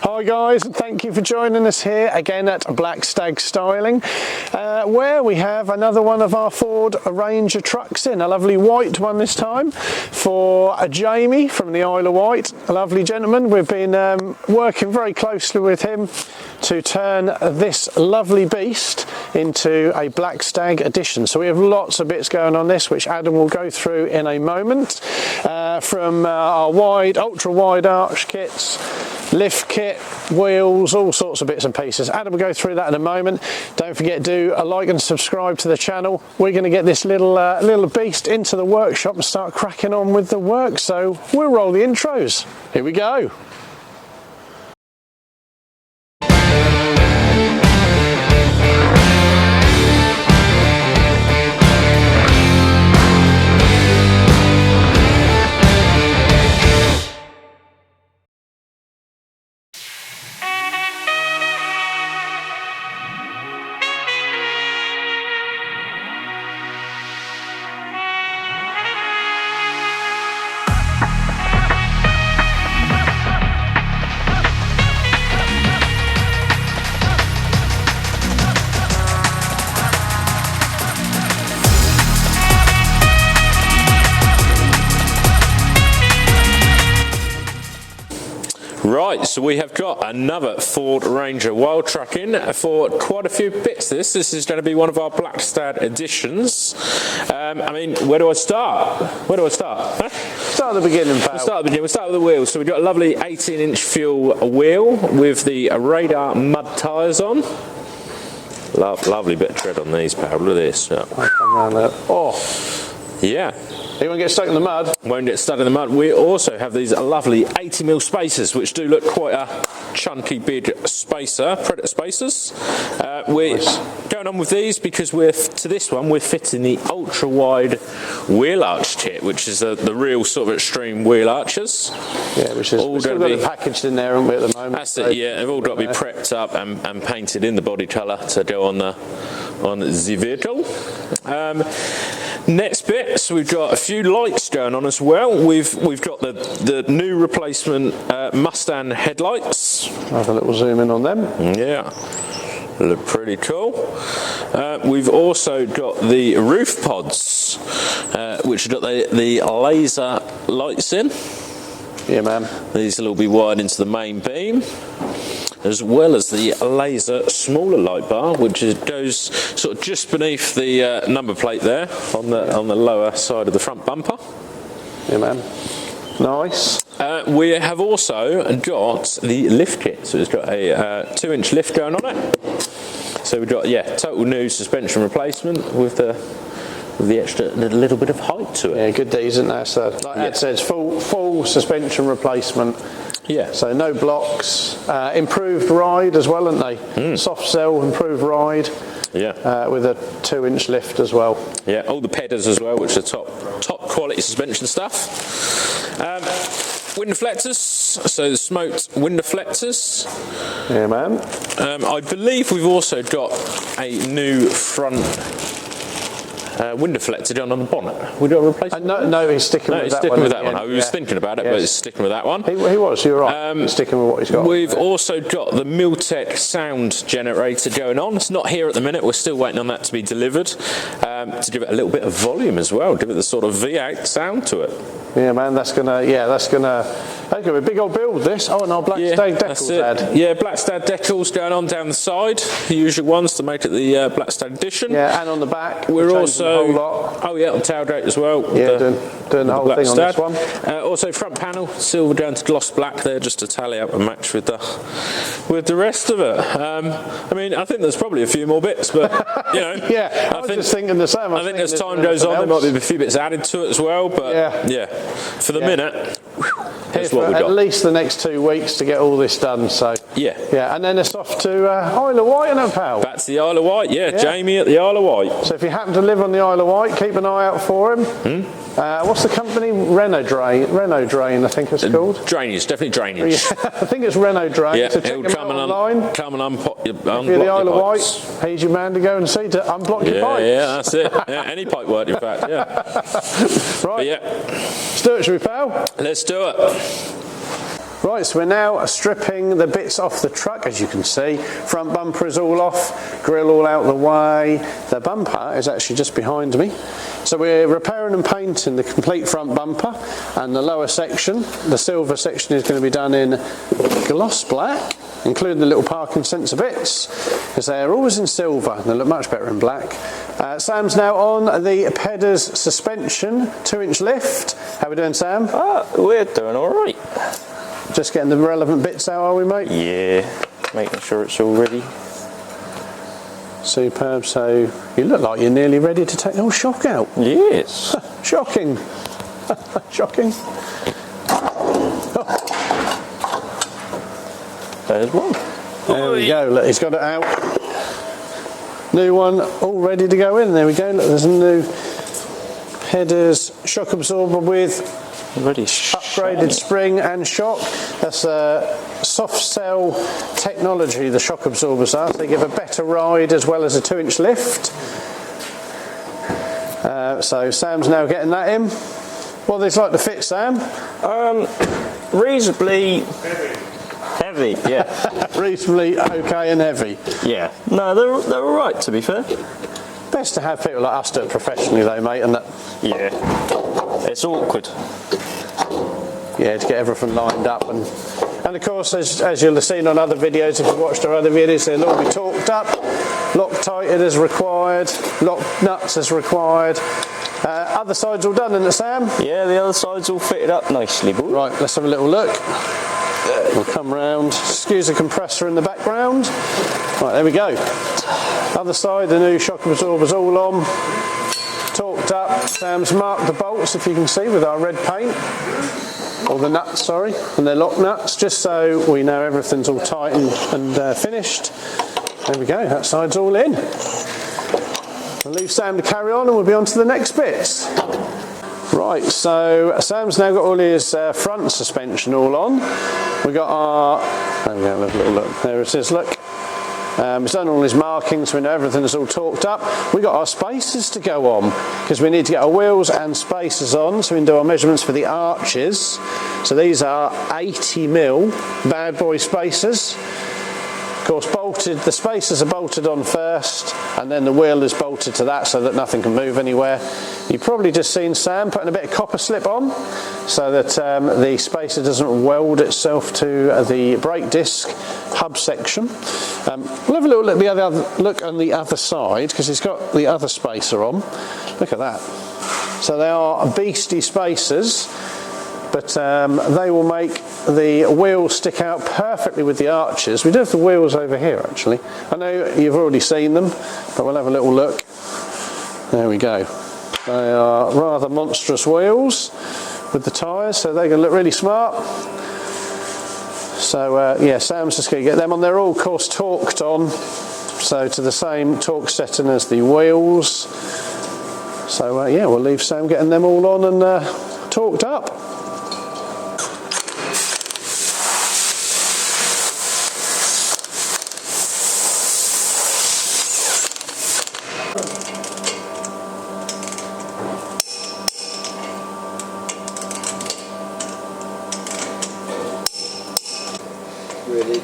Hi guys, thank you for joining us here again at Black Stag Styling, where we have another one of our Ford Ranger trucks in, a lovely white one this time for Jamie from the Isle of Wight, a lovely gentleman. We've been working very closely with him to turn this lovely beast into a Black Stag Edition. So we have lots of bits going on this, which Adam will go through in a moment, from our ultra wide arch kits, lift kit, wheels, all sorts of bits and pieces. Adam will go through that in a moment. Don't forget to do a like and subscribe to the channel. We're going to get this little beast into the workshop and start cracking on with the work. So we'll roll the intros. Here we go. Right, so we have got another Ford Ranger Wildtrak in for quite a few bits. This is going to be one of our Black Stag Editions. I mean, where do I start? Huh? Start at the beginning, pal. We'll start at the beginning. We'll start with the wheels. So we've got a lovely 18-inch fuel wheel with the radar mud tyres on. Lovely bit of tread on these, pal. Look at this. I'll come around there. Oh. Yeah. He won't get stuck in the mud. Won't get stuck in the mud. We also have these lovely 80mm spacers, which do look quite a chunky big spacer, Predator spacers. We're going on with these because we're fitting the ultra wide wheel arch kit, which is the real sort of extreme wheel arches. Yeah, which is all still got it packaged in there, haven't we, at the moment? That's it. Yeah, they've all got to be prepped up and painted in the body colour to go on the vehicle. Next bit, so we've got a few lights going on as well. We've got the new replacement Mustang headlights. Have a little zoom in on them. Yeah, look pretty cool. We've also got the roof pods, which have got the laser lights in. Yeah, man. These will all be wired into the main beam, as well as the Lazer smaller light bar, which goes sort of just beneath the number plate there on the lower side of the front bumper. Yeah, man. Nice. We have also got the lift kit, so it's got a 2-inch lift going on it. So we've got total new suspension replacement with the extra little bit of height to it. Yeah, good days, isn't there? So like Ed says, full suspension replacement. Yeah. So no blocks, improved ride as well, aren't they? Soft cell, improved ride. Yeah. With a 2-inch lift as well. Yeah, all the pedals as well, which are top quality suspension stuff. Wind deflectors, so the smoked wind deflectors. Yeah, man. I believe we've also got a new front wind deflector down on the bonnet. We got a replacement? No, he's sticking with that one. Sticking with that one. I was thinking about it, but he's sticking with that one. He was, you're right. He's sticking with what he's got. We've also got the Milltek sound generator going on. It's not here at the minute. We're still waiting on that to be delivered, to give it a little bit of volume as well, give it the sort of V8 sound to it. Yeah, man, that's gonna be a big old build, this. Oh, and our Black Stag decals ad. Yeah, Black Stag decals going on down the side, the usual ones to make it the Black Stag Edition. Yeah, and on the back. We're also, the whole lot. Oh yeah, on tailgate as well. Yeah, doing the whole thing on this one. Also front panel, silver down to gloss black there, just to tally up and match with the rest of it. I mean, I think there's probably a few more bits, but you know. Yeah, I was just thinking the same. I think as time goes on, there might be a few bits added to it as well, but yeah, for the minute, that's what we've got. At least the next 2 weeks to get all this done, so. Yeah, and then it's off to Isle of Wight, isn't it, pal? Back to the Isle of Wight, yeah, Jamie at the Isle of Wight. So if you happen to live on the Isle of Wight, keep an eye out for him. What's the company? Renault Drain, I think it's called. Drainage, definitely drainage. Yeah, I think it's Renault Drain. Yeah, so check them out online. Come and unblock your If you're the Isle of Wight, he's your man to go and see to unblock your pipes. Yeah, that's it. Yeah, any pipe work, in fact. Yeah. Right. But yeah. Let's do it, shall we, pal? Let's do it. Right, so we're now stripping the bits off the truck, as you can see. Front bumper is all off, grille all out the way. The bumper is actually just behind me. So we're repairing and painting the complete front bumper, and the lower section, the silver section, is going to be done in gloss black, including the little parking sensor bits, because they're always in silver. They look much better in black. Sam's now on the Pedders suspension 2-inch lift. How we doing, Sam? We're doing all right. Just getting the relevant bits out, are we, mate? Yeah, making sure it's all ready. Superb. So you look like you're nearly ready to take the whole shock out. Yes. Shocking. Shocking. There's one. There we go. Look, he's got it out. New one all ready to go in. There we go. Look, there's a new Pedders shock absorber with Ready. upgraded spring and shock. That's soft cell technology, the shock absorbers are. So they give a better ride as well as a 2-inch lift. So Sam's now getting that in. What are these like to fit, Sam? Reasonably heavy, yeah. Reasonably okay and heavy. Yeah. No, they're all right, to be fair. Best to have people like us do it professionally though, mate, and that. Yeah. It's awkward. Yeah, to get everything lined up, and of course, as you'll have seen on other videos, if you've watched our other videos, they'll all be torqued up, Loctited as required, lock nuts as required. Other side's all done, isn't it, Sam? Yeah, the other side's all fitted up nicely, boy. Right, let's have a little look. We'll come round. Excuse the compressor in the background. Right, there we go. Other side, the new shock absorber's all on. Torqued up. Sam's marked the bolts, if you can see, with our red paint. Or the nuts, sorry, and they're lock nuts, just so we know everything's all tightened and finished. There we go, that side's all in. We'll leave Sam to carry on and we'll be on to the next bits. Right, so Sam's now got all his front suspension all on. We got our, there we go, have a little look, there it is, look. He's done all his markings, so we know everything's all torqued up. We got our spacers to go on, because we need to get our wheels and spacers on, so we can do our measurements for the arches. So these are 80mm bad boy spacers. Of course, bolted, the spacers are bolted on first, and then the wheel is bolted to that so that nothing can move anywhere. You've probably just seen Sam putting a bit of copper slip on, so that the spacer doesn't weld itself to the brake disc hub section. We'll have a little look on the other side, because he's got the other spacer on. Look at that. So they are beastie spacers, but they will make the wheels stick out perfectly with the arches. We do have the wheels over here, actually. I know you've already seen them, but we'll have a little look. There we go. They are rather monstrous wheels with the tyres, so they're going to look really smart. So yeah, Sam's just going to get them on. They're all, of course, torqued on, so to the same torque setting as the wheels. So yeah, we'll leave Sam getting them all on and torqued up. Really?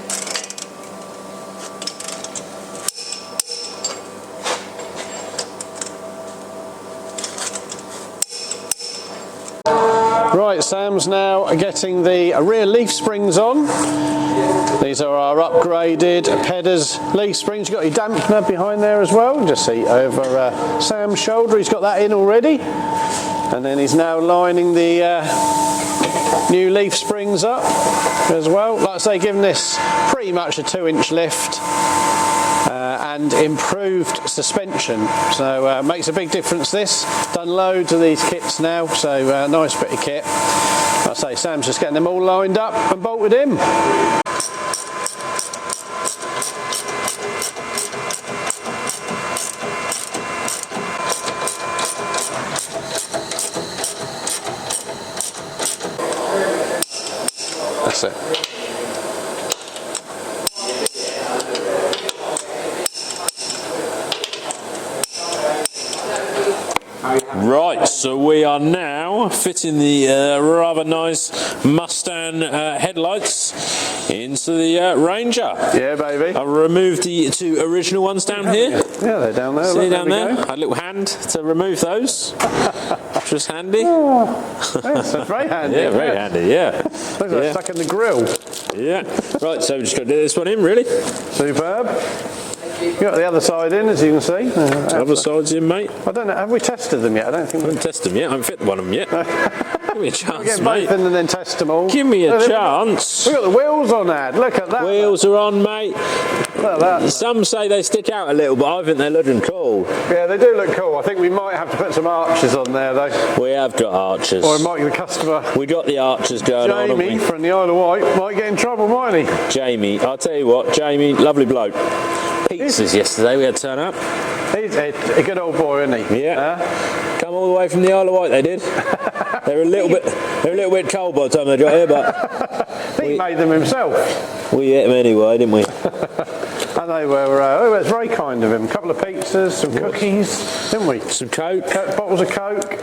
Right, Sam's now getting the rear leaf springs on. These are our upgraded Pedders leaf springs. You've got your dampener behind there as well. Just see over Sam's shoulder, he's got that in already. And then he's now lining the new leaf springs up as well. Like I say, giving this pretty much a 2-inch lift and improved suspension. So makes a big difference this. Done loads of these kits now, so nice bit of kit. Like I say, Sam's just getting them all lined up and bolted in. That's it. Right, so we are now now fitting the rather nice Mustang headlights into the Ranger. Yeah, baby. I've removed the two original ones down here. Yeah, they're down there. See look, down there? we go. I had a little hand to remove those. Which was handy. Yes, that's very handy. Yeah, very handy, yeah. Look, they're stuck in the grill. Yeah. Right, so we're just going to do this one in, really. Superb. You got the other side in, as you can see. Other side's in, mate. I don't know, have we tested them yet? I don't think I we've haven't tested them yet. I haven't fit one of them yet. Give me a chance, get mate. both in and then test them all. Give me a Look, chance. We've got the wheels on, Ad. Look at that. Wheels are on, mate. Look at that. Some say they stick out a little, but I think they're looking cool. Yeah, they do look cool. I think we might have to put some arches on there, though. We have got archers. Or might the customer, We got the archers going on, Jamie, haven't from the Isle of Wight, might get in trouble, mightn't he? we? Jamie, I'll tell you what, Jamie, lovely bloke. Pizzas yesterday we had to turn up. He's a good old boy, isn't he? Yeah. Come all the way from the Isle of Wight, they did. They were a little bit cold by the time they got here, but He made them himself. we ate them anyway, didn't we? And they were, it was very kind of him. A couple of pizzas, some cookies, didn't we? Some Coke. Bottles of Coke.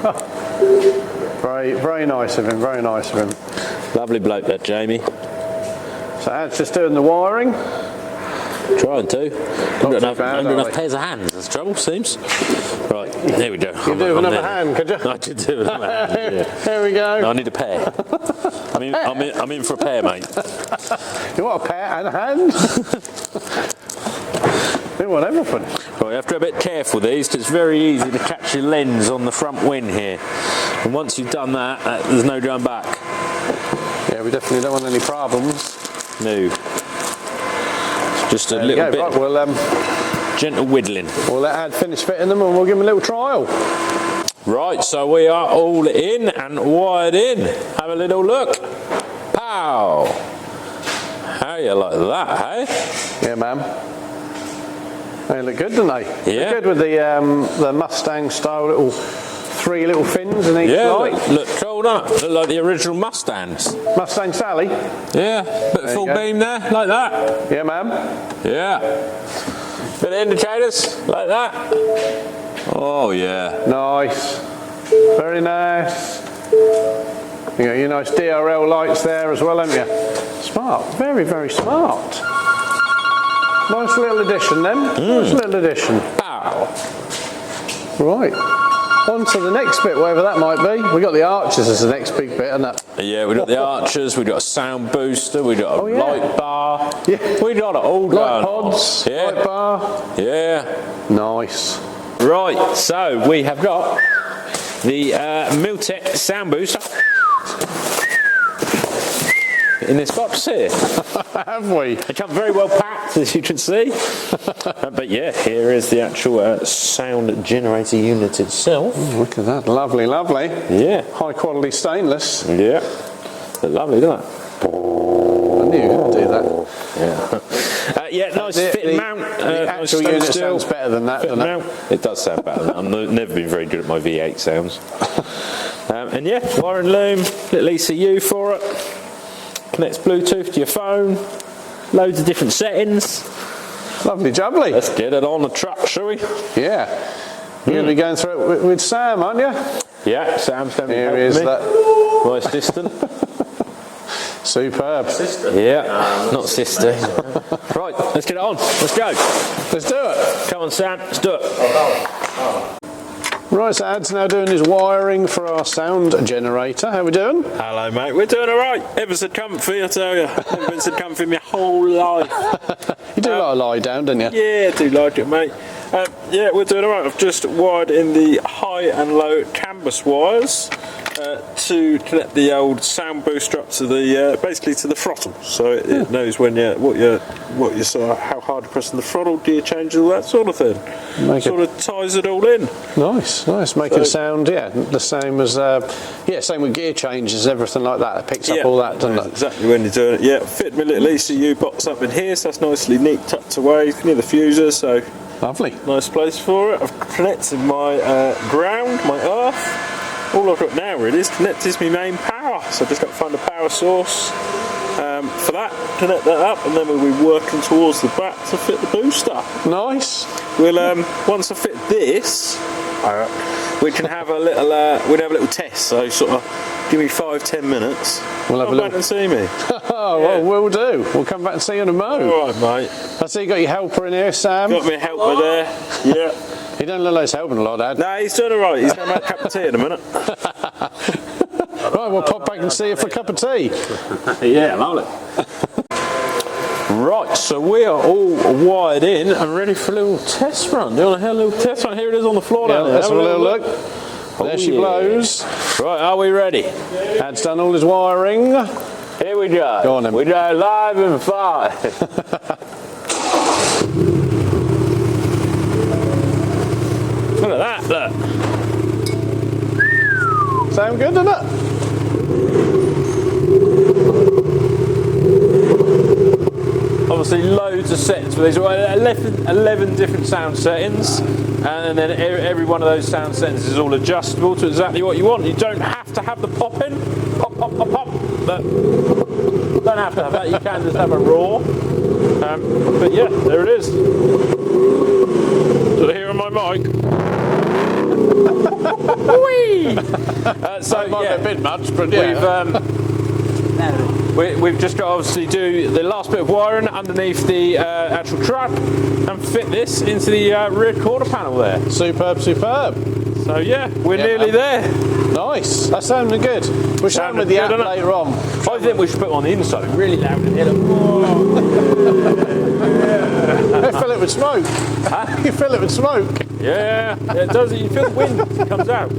Oh. Very, very nice of him, very nice of him. Lovely bloke, that Jamie. So Ad's just doing the wiring. Trying to. Not Haven't too bad, got are enough we? pairs of hands, that's the trouble, seems. Right, there we go. You do with another hand, could you? I did do with another hand, yeah. There we go. No, I need a pair. I'm in for a pair, mate. You want a pair and a hand? You want everything. Right, you have to be a bit careful with these because it's very easy to catch your lens on the front wing here. And once you've done that, there's no going back. Yeah, we definitely don't want any problems. No. Just a There little you go. bit Right, gentle whittling. we'll let Ad finish fitting them and we'll give him a little trial. Right, so we are all in and wired in. Have a little look. Pow! How you like that, hey? Yeah, ma'am. They look good, don't they? Yeah. Look good with the Mustang style little 3 little fins in each Yeah, light. look cool, don't it? Look like the original Mustangs. Mustang Sally. Yeah, bit of you full go. beam there, like that. Yeah, ma'am. Yeah. Bit of indicators, like that. Oh, yeah. Nice. Very nice. You got your nice DRL lights there as well, haven't you? Smart. Very, very smart. Nice little addition then. Nice little addition. Pow! Right. On to the next bit, whatever that might be. We got the arches as the next big bit, isn't it? Yeah, we got the archers, we got a sound booster, we got a yeah. light bar. Yeah. We got it all Light going pods, on. Yeah. light bar. Yeah. Nice. Right, so we have got the Milltek sound booster in this box here. Have we? They come very well packed, as you can see. But yeah, here is the actual sound generator unit itself. Look at that. Lovely, lovely. Yeah. High quality stainless. Yeah. They're lovely, don't they? I knew you could do that. Yeah, nice fit mount. The nice actual unit still. sounds better than that, Fit doesn't it? mount. It does sound better. I've never been very good at my V8 sounds. And yeah, wiring loom, little ECU for it. Connects Bluetooth to your phone. Loads of different settings. Lovely jubbly. Let's get it on the truck, shall we? Yeah. You're going to be going through it with Sam, aren't you? Yeah, Sam's going to be Here helping is me. that. My assistant. Superb. Yeah, not sister. Right, let's get it on. Let's go. Let's do it. Come on, Sam. Let's do it. Right, so Ad's now doing his wiring for our sound generator. How we doing? Hello, mate. We're doing all right. Ever so comfy, I tell you. Never been so comfy my whole life. You do a lot of lie down, don't you? Yeah, I do like it, mate. Yeah, we're doing all right. I've just wired in the high and low canvas wires to connect the old sound booster up to the basically to the throttle, so it knows when what you sort of how hard you're pressing the throttle, gear changes, all that sort of thing. Sort of ties it all in. Nice, nice. Make it sound, the same as same with gear changes, everything like that. It picks up all that, doesn't it? Exactly when you're doing it. Yeah, fit my little ECU box up in here, so that's nicely neat, tucked away near the fuser. So lovely. Nice place for it. I've connected my ground, my earth. All I've got now really is connected my main power. So I've just got to find a power source for that, connect that up, and then we'll be working towards the back to fit the booster. Nice. We'll once I fit this, We can have a little. We'd have a little test. So sort of, give me 5-10 minutes. We'll have a Come little. back and see me. Oh, well, we'll do. We'll come back and see you in a mo. All right, mate. I see you got your helper in here, Sam. Got me a helper there. Yeah. He don't look like he's helping a lot, Dad. No, he's doing all right. He's going to make a cup of tea in a minute. Right, we'll pop back and see you for a cup of tea. Yeah, lovely. Right, so we are all wired in and ready for a little test run. Do you want to have a little test run? Here it is on the floor Yeah, down there. let's have a little look. Oh, There she yeah. blows. Right, are we ready? Dad's done all his wiring. Here we go. Go on then. We go live in 5. Look at that, look. Sound good, doesn't it? Obviously loads of settings for these. 11 different sound settings, and then every one of those sound settings is all adjustable to exactly what you want. You don't have to have the pop in, pop, pop, pop, pop. But don't have to have that. You can just have a raw. But yeah, there it is. So here on my mic. Whee! So Might yeah, be a bit much, but yeah. We've just got to obviously do the last bit of wiring underneath the actual truck and fit this into the rear quarter panel there. Superb, superb. So yeah, we're nearly man. there. Nice. That's sounding good. We'll show them with the app good, innit? later on. I think we should put it on the inside really loud and hit it. They fill it with smoke. Huh? You fill it with smoke. Yeah, it does. You feel the wind comes out.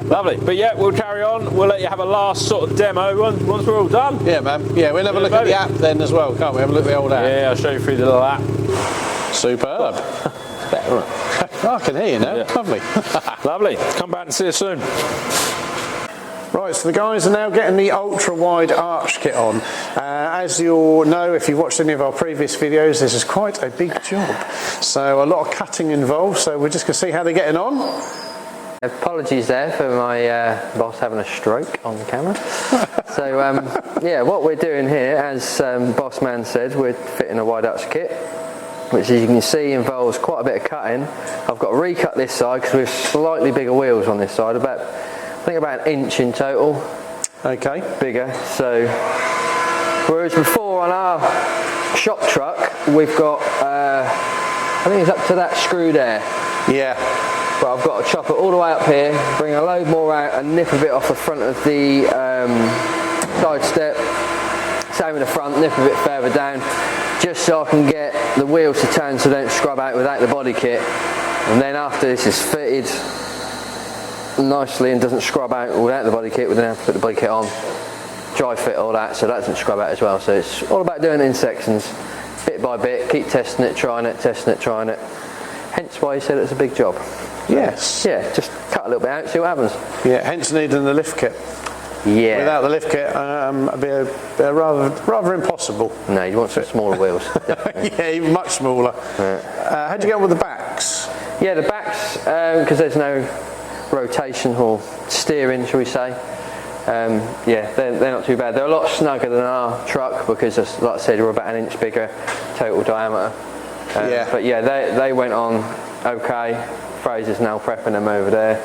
Lovely. But yeah, we'll carry on. We'll let you have a last sort of demo once we're all done. Yeah, man. Yeah, we'll have a look at the app then as well, can't we? Have a look at the old app. Yeah, I'll show you through the little app. Superb. Better. Oh, I can hear you now. Yeah. Lovely. Lovely. Come back and see us soon. Right, so the guys are now getting the ultra-wide arch kit on. As you'll know, if you've watched any of our previous videos, this is quite a big job. So a lot of cutting involved, so we're just going to see how they're getting on. Apologies there for my boss having a stroke on the camera. So yeah, what we're doing here, as boss man said, we're fitting a wide arch kit, which as you can see involves quite a bit of cutting. I've got to recut this side because we have slightly bigger wheels on this side, I think about an inch in total. Okay. Bigger. So whereas before on our shop truck we've got I think it's up to that screw there. Yeah. But I've got to chop it all the way up here, bring a load more out and nip a bit off the front of the side step. Same in the front, nip a bit further down, just so I can get the wheels to turn so they don't scrub out without the body kit. And then after this is fitted nicely and doesn't scrub out without the body kit, we then have to put the body kit on, dry fit all that so that doesn't scrub out as well. So it's all about doing it in sections, bit by bit, keep testing it, trying it, trying it. Hence why you said it's a big job. Yes. Yeah, just cut a little bit out, see what happens. Yeah, hence needing the lift kit. Yeah. Without the lift kit, it'd be a rather impossible. No, you want some smaller wheels. Yeah, even much smaller. How'd you get on with the backs? Yeah, the backs, because there's no rotation or steering, shall we say. Yeah, they're not too bad. They're a lot snugger than our truck because, like I said, we're about an inch bigger total diameter. Yeah. But yeah, they went on okay. Fraser's now prepping them over there.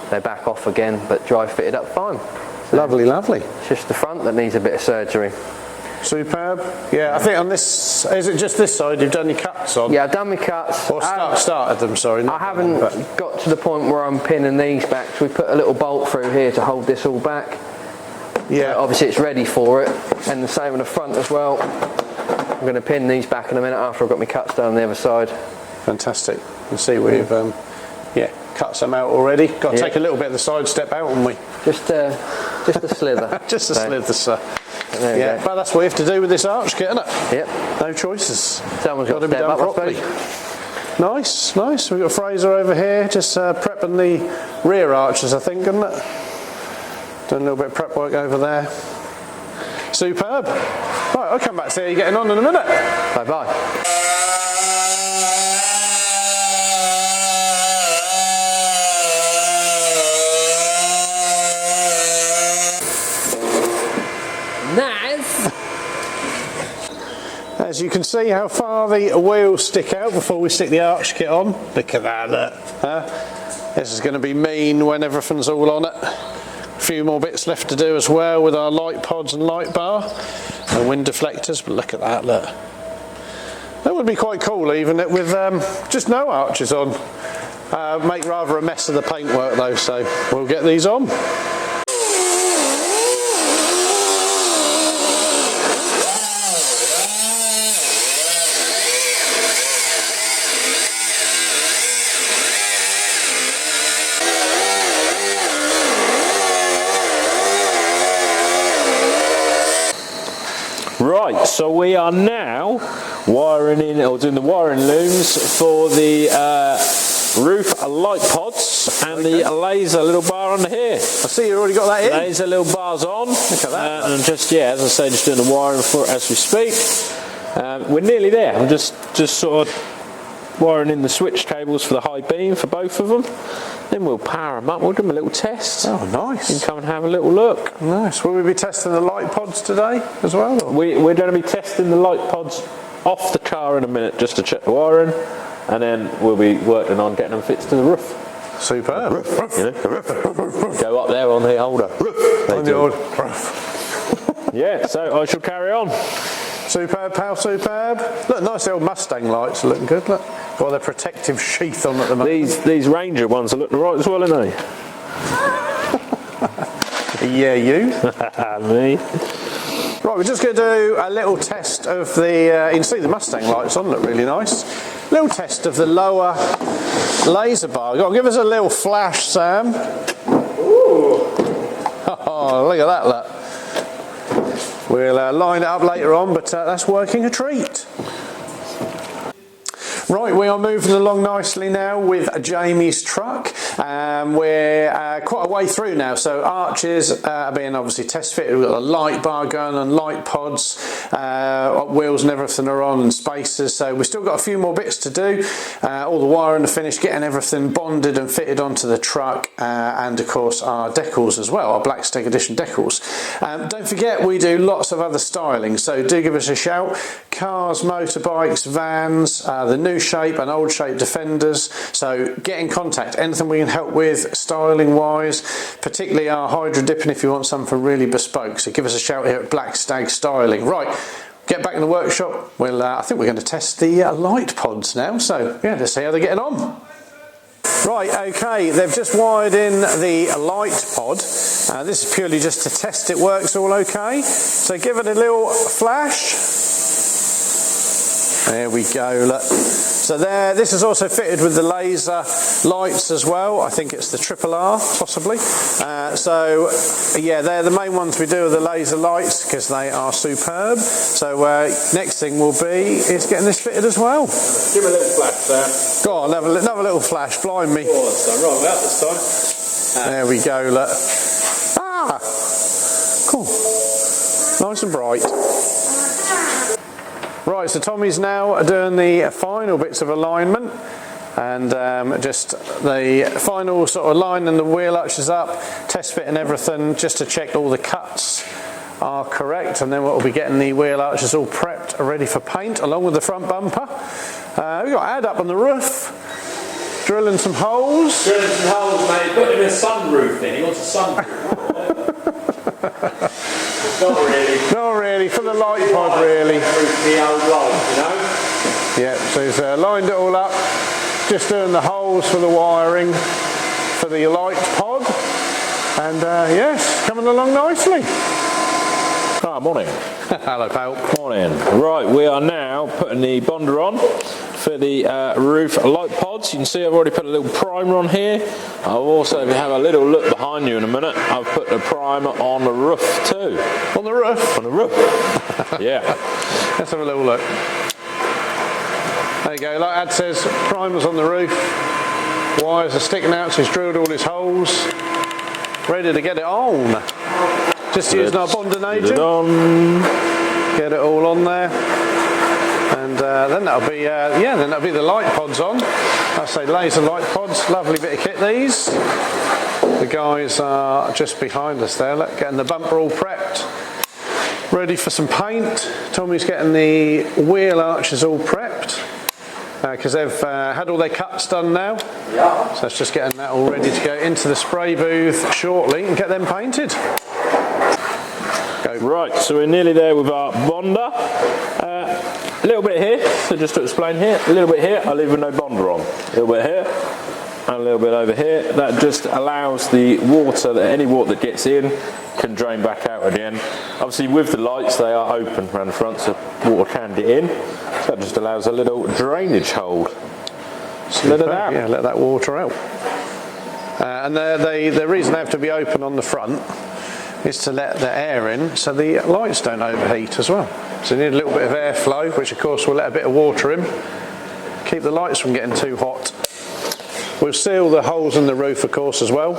They're back off again, but dry fitted up fine. So Lovely, lovely. it's just the front that needs a bit of surgery. Superb. Yeah, I think on this, is it just this side you've done your cuts on? Yeah, I've done my cuts. Or started them, sorry. I haven't got to the point where I'm pinning these back, so we put a little bolt through here to hold this all back. Yeah. Obviously it's ready for it, and the same on the front as well. I'm going to pin these back in a minute after I've got my cuts done on the other side. Fantastic. You can see we've cut some out already. Got to take a little bit of the side step out, haven't we? Just a slither. Just a slither, sir. There you go. But that's what you have to do with this arch kit, isn't it? Yep. No choices. Someone's got to be step done up, I properly. suppose. Nice, nice. We've got Fraser over here just prepping the rear arches, I think, isn't it? Doing a little bit of prep work over there. Superb. Right, I'll come back to see how you're getting on in a minute. Bye bye. As you can see how far the wheels stick out before we stick the arch kit on. Look at that, look. This is going to be mean when everything's all on it. A few more bits left to do as well with our light pods and light bar and wind deflectors, but look at that, look. That would be quite cool, even with just no arches on. Make rather a mess of the paintwork though, so we'll get these on. Right, so we are now wiring in, or doing the wiring looms for the roof light pods and the Lazer little bar under here. I see you already got that in. Lazer little bars on. Look at that. And just, yeah, as I say, just doing the wiring for it as we speak. We're nearly there. I'm just sort of wiring in the switch cables for the high beam for both of them. Then we'll power them up. We'll do them a little test. Oh, nice. You can come and have a little look. Nice. Will we be testing the light pods today as well? We're going to be testing the light pods off the car in a minute just to check the wiring, and then we'll be working on getting them fixed to the roof. Superb. You know? Go up there on the holder. On the old roof. Yeah, so I shall carry on. Superb, pal, superb. Look, nice little Mustang lights are looking good, look. Got their protective sheath on at the moment. These Ranger ones are looking right as well, aren't they? Yeah, you. Me. Right, we're just going to do a little test of the, you can see the Mustang lights on, look really nice. Little test of the lower Lazer bar. Go on, give us a little flash, Sam. Ooh. Oh, look at that, look. We'll line it up later on, but that's working a treat. Right, we are moving along nicely now with Jamie's truck. We're quite a way through now, so arches are being obviously test fitted. We've got a light bar going and light pods, wheels and everything are on, and spacers, so we've still got a few more bits to do. All the wiring to finish, getting everything bonded and fitted onto the truck, and of course our decals as well, our Black Stag Edition decals. Don't forget, we do lots of other styling, so do give us a shout. Cars, motorbikes, vans, the new shape and old shape Defenders, so get in contact. Anything we can help with styling wise, particularly our hydro dipping if you want something really bespoke, so give us a shout here at Black Stag Styling. Right, get back in the workshop. I think we're going to test the light pods now, so yeah, let's see how they're getting on. Right, okay, they've just wired in the light pod. This is purely just to test it works all okay, so give it a little flash. There we go, look. So there, this is also fitted with the Lazer lights as well. I think it's the RRR, possibly. So yeah, they're the main ones we do with the Lazer lights because they are superb. So next thing will be is getting this fitted as well. Give me a little flash, Sam. Go on, another little flash, blind me. Oh, that's done wrong out this time. There we go, look. Ah, cool. Nice and bright. Right, so Tommy's now doing the final bits of alignment and just the final sort of lining the wheel arches up, test fitting everything just to check all the cuts are correct, and then we'll be getting the wheel arches all prepped ready for paint along with the front bumper. We've got Ad up on the roof, drilling some holes. Drilling some holes, mate. Put him in a sunroof then, he wants a sunroof. Not really. Not really, for the light pod really. The old light, you know? Yeah, so he's lined it all up, just doing the holes for the wiring for the light pod, and yes, coming along nicely. Ah, morning. Hello, pal. Morning. Right, we are now putting the bonder on for the roof light pods. You can see I've already put a little primer on here. I'll also, if you have a little look behind you in a minute, I've put the primer on the roof too. On the roof? On the roof. Yeah. Let's have a little look. There you go, like Ad says, primer's on the roof. Wires are sticking out, so he's drilled all his holes. Ready to get it on. Just using our bonding agent. Get it all on there. And then that'll be then that'll be the light pods on. I say Lazer light pods, lovely bit of kit these. The guys are just behind us there, look, getting the bumper all prepped. ready for some paint. Tommy's getting the wheel arches all prepped because they've had all their cuts done now. Yeah. So it's just getting that all ready to go into the spray booth shortly and get them painted. Go. Right, so we're nearly there with our bonder. A little bit here, so just to explain here, a little bit here, I leave with no bonder on. A little bit here, and a little bit over here. That just allows the water, any water that gets in, can drain back out at the end. Obviously with the lights, they are open around the front, so water can get in. So that just allows a little drainage hold. So let it out. Yeah, let that water out. And the reason they have to be open on the front is to let the air in so the lights don't overheat as well. So you need a little bit of airflow, which of course will let a bit of water in, keep the lights from getting too hot. We'll seal the holes in the roof of course as well,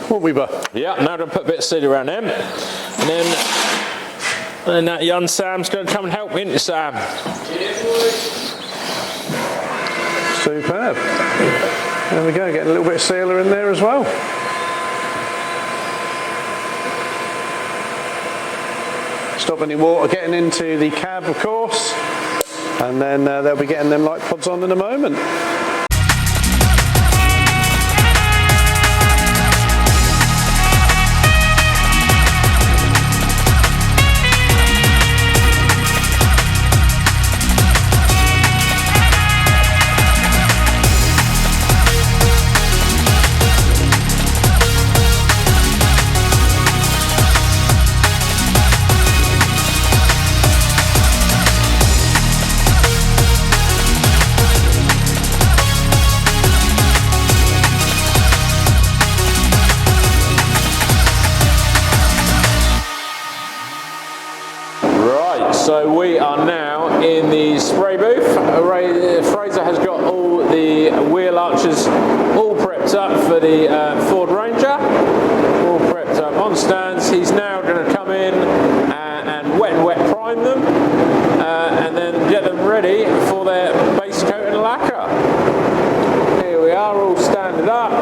won't we, Bur? Yeah, now we're going to put a bit of seed around them, and then that young Sam's going to come and help me, isn't it, Sam? Superb. There we go, getting a little bit of sealer in there as well. Stop any water getting into the cab of course, and then they'll be getting them light pods on in a moment. So we are now in the spray booth. Fraser has got all the wheel arches all prepped up for the Ford Ranger, all prepped up on stands. He's now going to come in and wet prime them and then get them ready for their base coat and lacquer. Here we are, all standing up.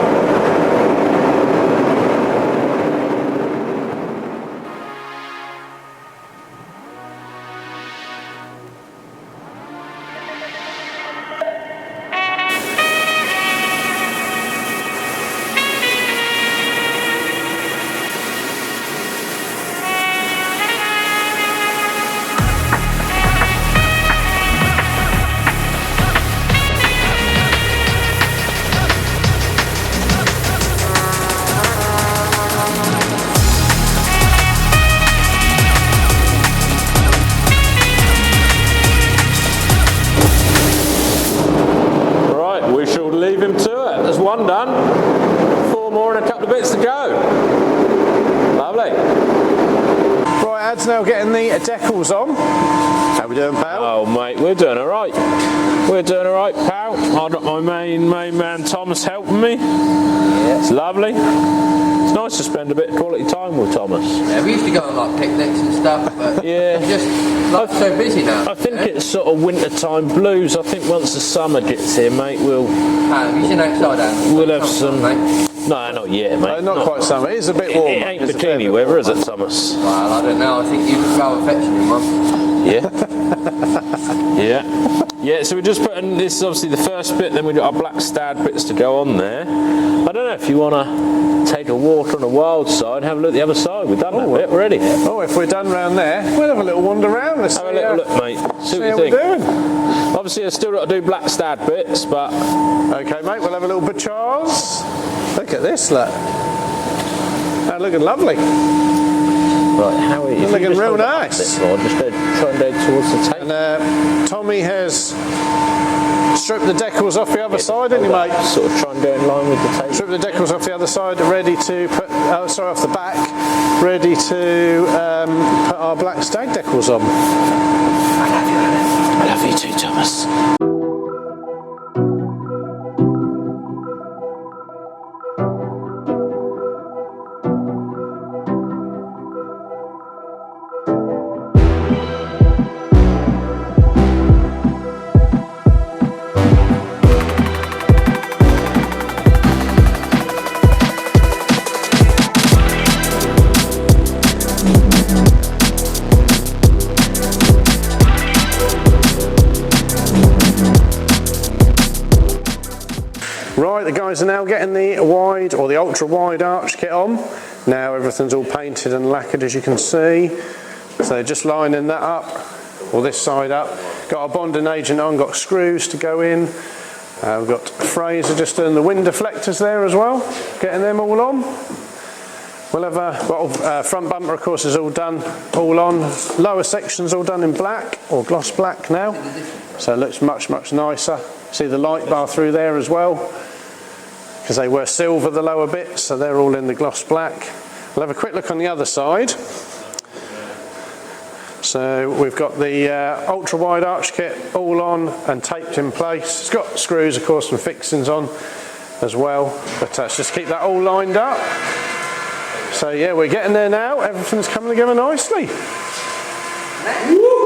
One done, 4 more and a couple of bits to go. Lovely. Right, Ad's now getting the decals on. How we doing, pal? Oh mate, we're doing alright. We're doing alright, pal. I've got my main man Thomas helping me. Yeah. It's lovely. It's nice to spend a bit of quality time with Thomas. Yeah, we used to go on like picnics and stuff, but yeah, just like so busy now. I think it's sort of wintertime blues. I think once the summer gets here, mate, we'll have you seen outside down? We'll have some. No, not yet, mate. Not quite summer. It is a bit warm. It ain't bikini weather, is it, Thomas? Well, I don't know. I think you could go affectionate one. Yeah. Yeah. Yeah, so we're just putting, this is obviously the first bit, then we've got our Black Stag bits to go on there. I don't know if you want to take a walk on the wild side and have a look at the other side. We've done that bit, we're ready. Oh, if we're done round there, we'll have a little wander around. Let's have a little look, mate. See what you think. We're doing. Obviously, I've still got to do Black Stag bits, but... Okay, mate, we'll have a little bit, Charles. Look at this, look. That's looking lovely. Right, how are you? Looking real nice. More, just try and go towards the tape. And Tommy has stripped the decals off the other side, didn't he, mate? Sort of try and go in line with the tape. Strip the decals off the other side, ready to put, off the back, ready to put our Black Stag decals on. I love you, I love you too, Thomas. Right, the guys are now getting the wide or the ultra wide arch kit on. Now everything's all painted and lacquered, as you can see. So just lining that up, or this side up. Got our bonding agent on, got screws to go in. We've got Fraser just doing the wind deflectors there as well, getting them all on. We'll have a front bumper, of course, is all done, all on. Lower section's all done in black, or gloss black now. So it looks much, much nicer. See the light bar through there as well, because they were silver, the lower bits, so they're all in the gloss black. We'll have a quick look on the other side. So we've got the ultra wide arch kit all on and taped in place. It's got screws, of course, and fixings on as well, but let's just keep that all lined up. So yeah, we're getting there now. Everything's coming together nicely. Woohoo!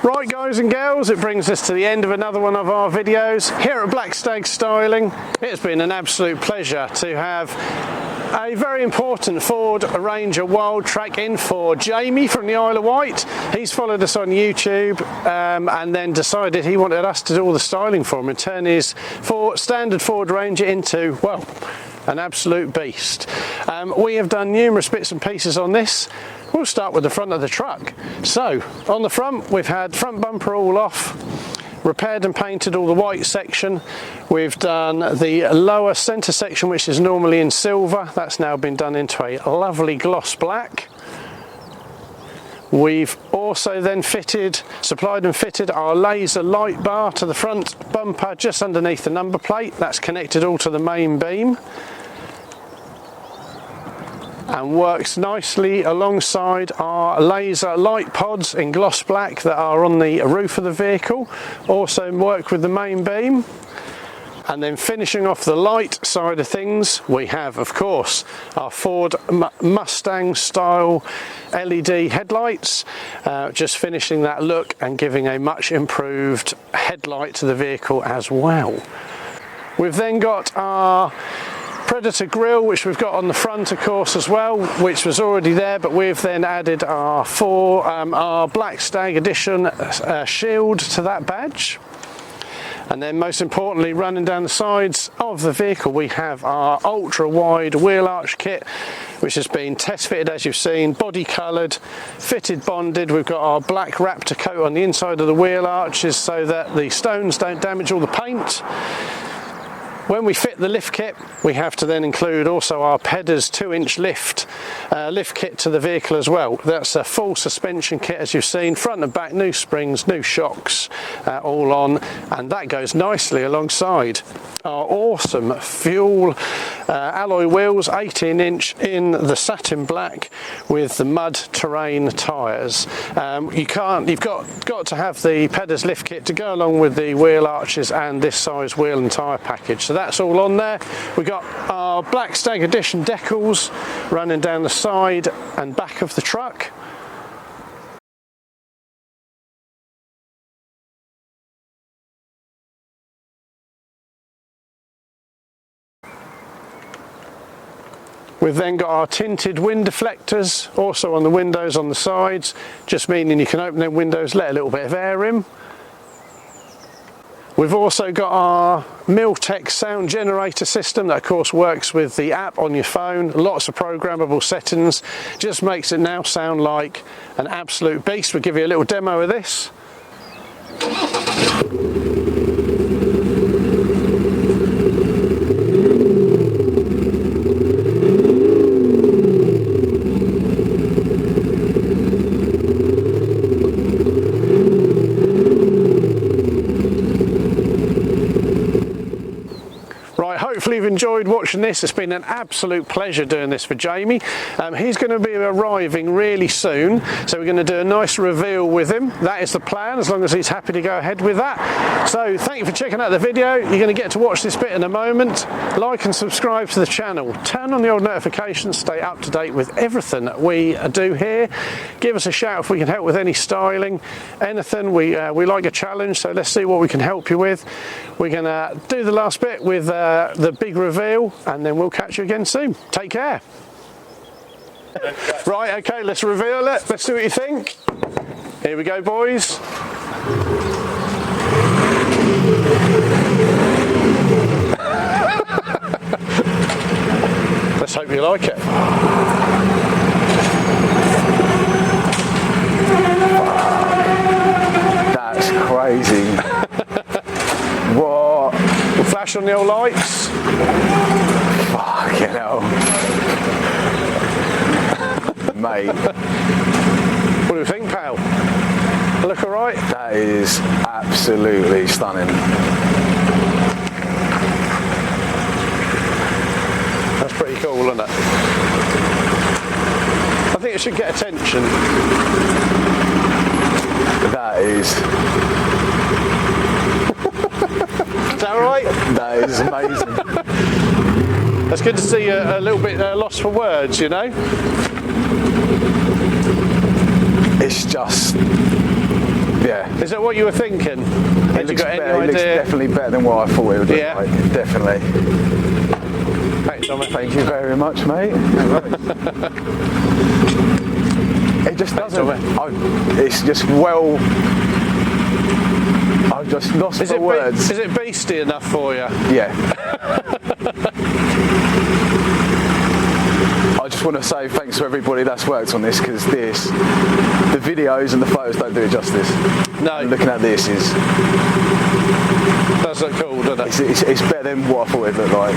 Right guys and girls, it brings us to the end of another one of our videos here at Black Stag Styling. It's been an absolute pleasure to have a very important Ford Ranger Wildtrak in for Jamie from the Isle of Wight. He's followed us on YouTube and then decided he wanted us to do all the styling for him and turn his standard Ford Ranger into, well, an absolute beast. We have done numerous bits and pieces on this. We'll start with the front of the truck. So on the front, we've had front bumper all off, repaired and painted all the white section. We've done the lower centre section, which is normally in silver. That's now been done into a lovely gloss black. We've also then supplied and fitted our Lazer light bar to the front bumper just underneath the number plate. That's connected all to the main beam and works nicely alongside our Lazer light pods in gloss black that are on the roof of the vehicle. Also work with the main beam. And then finishing off the light side of things, we have, of course, our Ford Mustang style LED headlights, just finishing that look and giving a much improved headlight to the vehicle as well. We've then got our Predator grille, which we've got on the front, of course, as well, which was already there, but we've then added our Black Stag Edition shield to that badge. And then most importantly, running down the sides of the vehicle, we have our ultra wide wheel arch kit, which has been test fitted, as you've seen, body coloured, fitted, bonded. We've got our black Raptor coat on the inside of the wheel arches so that the stones don't damage all the paint. When we fit the lift kit, we have to then include also our Pedder's 2-inch lift lift kit to the vehicle as well. That's a full suspension kit, as you've seen, front and back, new springs, new shocks, all on, and that goes nicely alongside our awesome fuel alloy wheels, 18-inch in the satin black with the mud terrain tyres. You've got to have the Pedders lift kit to go along with the wheel arches and this size wheel and tyre package, so that's all on there. We got our Black Stag Edition decals running down the side and back of the truck. We've then got our tinted wind deflectors also on the windows on the sides, just meaning you can open them windows, let a little bit of air in. We've also got our Milltek sound generator system that of course works with the app on your phone, lots of programmable settings, just makes it now sound like an absolute beast. We'll give you a little demo of this. Hopefully you've enjoyed watching this. It's been an absolute pleasure doing this for Jamie. He's going to be arriving really soon, so we're going to do a nice reveal with him. That is the plan, as long as he's happy to go ahead with that. So thank you for checking out the video. You're going to get to watch this bit in a moment. Like and subscribe to the channel. Turn on the old notifications, stay up to date with everything that we do here. Give us a shout if we can help with any styling, anything. We like a challenge, so let's see what we can help you with. We're going to do the last bit with the big reveal, and then we'll catch you again soon. Take care. Right, okay, let's reveal it. Let's see what you think. Here we go, boys. Let's hope you like it. That's crazy. What? We'll flash on the old lights. Fucking hell. Mate. What do you think, pal? Look alright? That is absolutely stunning. That's pretty cool, isn't it? I think it should get attention. That is... Is that alright? That is amazing. It's good to see you a little bit lost for words, you know? It's just... Yeah. Is that what you were thinking? Had you got any It looks idea? definitely better than what I thought it would look Yeah. like. Definitely. Thanks, Dominic. Thank you very much, mate. It just doesn't... It's just well... I've just lost the words. Is it beastie enough for you? Yeah. I just want to say thanks to everybody that's worked on this, because the videos and the photos don't do it justice. No. And looking at this is... Does look cool, doesn't it? It's better than what I thought it'd look like.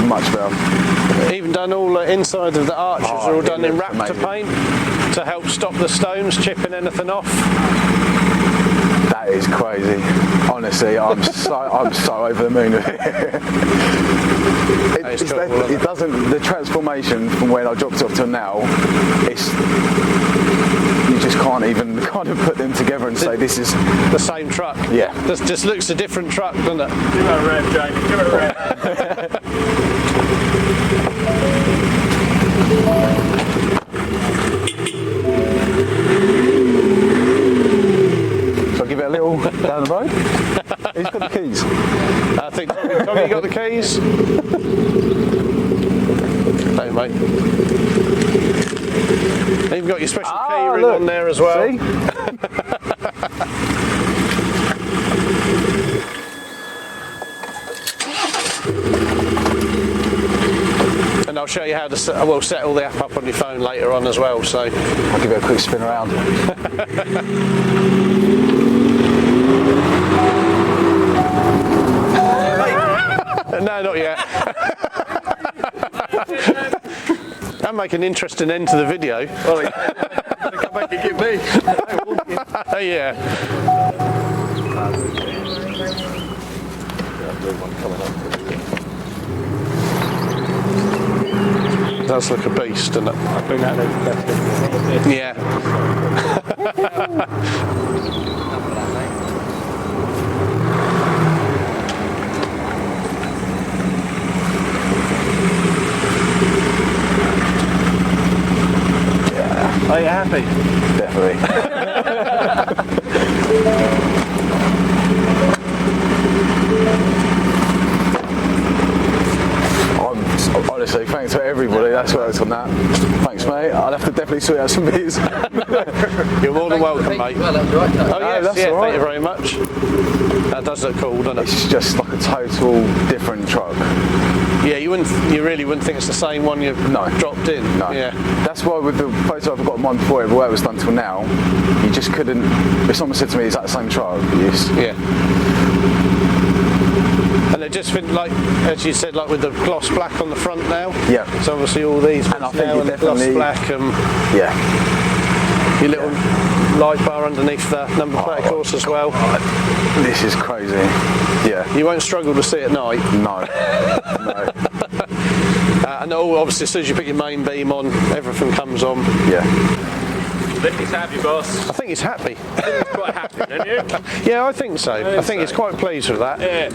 Much better. Even done all the inside of the arches are all done in looks Raptor amazing. paint to help stop the stones chipping anything off. That is crazy. Honestly, I'm so over the moon with it. It doesn't. The transformation from when I dropped it off to now, you just can't even kind of put them together and say this is the same truck. Yeah. This just looks a different truck, doesn't it? Give it a rev, Jamie. Give it a rev. Shall I give it a little down the road? Who's got the keys? I think Tommy got the keys. Hey, mate. Even got your special key ring on there as well. See? And I'll show you how to set all the app up on your phone later on as well. So I'll give it a quick spin around. no, not yet. That'd make an interesting end to the video. Well, come back and get me. Oh yeah. It does look a beast, doesn't it? I think that is Yeah. Are you happy? Definitely. Honestly, thanks to everybody that's worked on that. Thanks, mate. I'll have to definitely sort out some beers. You're more than welcome, mate. Well, that's right. Oh yes, that's yeah, all right. thank you very much. That does look cool, doesn't it? It's just like a total different truck. Yeah, you really wouldn't think it's the same one you've dropped in. No. Yeah. That's why with the photo I've got mine before, everywhere it was done till now, you just couldn't. If someone said to me, "Is that the same truck?" Yeah. And it just fit like, as you said, like with the gloss black on the front now. Yeah. So obviously all these And I think now you and the gloss definitely- black and Yeah. your little light bar underneath the number plate, of course, as well. This is crazy. Yeah. You won't struggle to see at night. No. No. And obviously, as soon as you put your main beam on, everything comes on. Yeah. He's happy, boss. I think he's happy. He's quite happy, don't you? Yeah, I think so. I think he's quite pleased with that. Yeah.